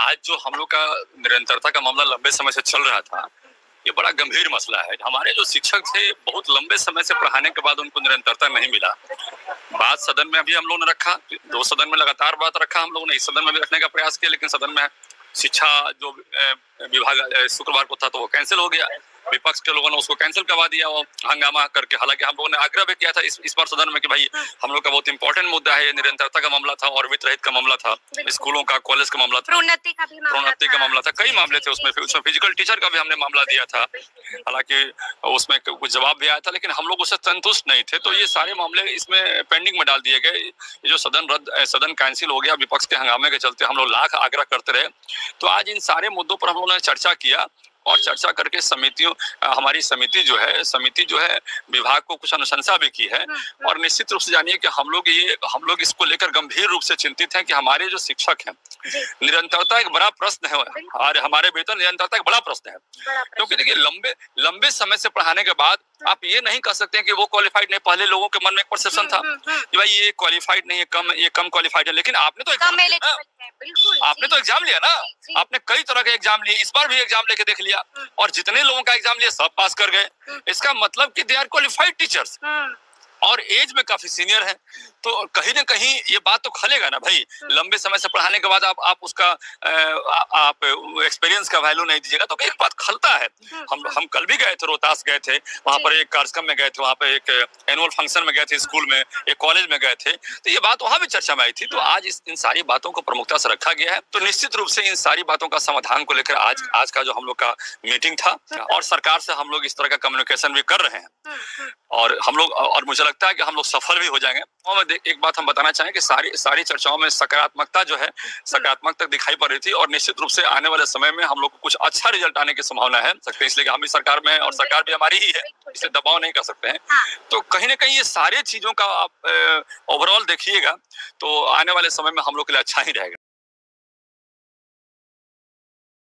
आज जो हम लोग का निरंतरता का मामला लंबे समय से चल रहा था, ये बड़ा गंभीर मसला है। हमारे जो शिक्षक थे, बहुत लंबे समय से पढ़ाने के बाद उनको निरंतरता नहीं मिला। बात सदन में भी हम लोगों ने रखा, 2 सदन में लगातार बात रखा हम लोगों ने, इस सदन में भी रखने का प्रयास किया, लेकिन सदन में शिक्षा जो विभाग शुक्रवार को था तो वो कैंसिल हो गया। विपक्ष के लोगों ने उसको कैंसिल करवा दिया वो हंगामा करके। हालांकि हम लोगों ने आग्रह भी किया था इस बार सदन में कि भाई हम लोग का बहुत इंपॉर्टेंट मुद्दा है, निरंतरता का मामला था और वित्त रहित का मामला था, स्कूलों का, कॉलेज का मामला था, प्रोन्नति का मामला था, कई मामले थे उसमें फिजिकल टीचर का भी हमने मामला दिया था। हालांकि उसमें कुछ जवाब भी आया था, लेकिन हम लोग उससे संतुष्ट नहीं थे, तो ये सारे मामले इसमें पेंडिंग में डाल दिए गए। ये जो सदन कैंसिल हो गया विपक्ष के हंगामे के चलते, हम लोग लाख आग्रह करते रहे। तो आज इन सारे मुद्दों पर हम लोगों ने चर्चा किया और चर्चा करके हमारी समिति जो है विभाग को कुछ अनुशंसा भी की है। और निश्चित रूप से जानिए कि हम लोग इसको लेकर गंभीर रूप से चिंतित हैं कि हमारे जो शिक्षक हैं, निरंतरता एक बड़ा प्रश्न है और हमारे वेतन निरंतरता एक बड़ा प्रश्न है। क्योंकि देखिए लंबे समय से पढ़ाने के बाद आप ये नहीं कह सकते हैं कि वो क्वालिफाइड नहीं। पहले लोगों के मन में एक परसेप्शन था कि भाई ये क्वालिफाइड नहीं है, ये कम क्वालिफाइड है, लेकिन आपने तो एग्जाम लिया ना, आपने कई तरह के एग्जाम लिए, इस बार भी एग्जाम लेके देख लिया और जितने लोगों का एग्जाम लिया सब पास कर गए। इसका मतलब कि दे आर क्वालिफाइड टीचर्स और एज में काफी सीनियर है। तो कहीं ना कहीं ये बात तो खलेगा ना भाई, लंबे समय से पढ़ाने के बाद आप उसका आप एक्सपीरियंस का वैल्यू नहीं दीजिएगा तो एक बात खलता है। हम कल भी गए थे, रोहतास गए थे, वहां पर एक कार्यक्रम में गए थे, वहां पर एक एनुअल फंक्शन में गए थे, स्कूल में, एक कॉलेज में गए थे, तो ये बात वहां भी चर्चा में आई थी। तो आज इन सारी बातों को प्रमुखता से रखा गया है। तो निश्चित रूप से इन सारी बातों का समाधान को लेकर आज का जो हम लोग का मीटिंग था और सरकार से हम लोग इस तरह का कम्युनिकेशन भी कर रहे हैं और मुझे लगता है कि हम लोग सफल भी हो जाएंगे। और एक बात हम बताना चाहें कि सारी चर्चाओं में सकारात्मकता जो है, सकारात्मकता दिखाई पड़ रही थी और निश्चित रूप से आने वाले समय में हम लोग को कुछ अच्छा रिजल्ट आने की संभावना है सकते, इसलिए हम भी सरकार में और सरकार भी हमारी ही है, इसे दबाव नहीं कर सकते हैं। तो कहीं ना कहीं ये सारी चीजों का आप ओवरऑल देखिएगा तो आने वाले समय में हम लोग के लिए अच्छा ही रहेगा।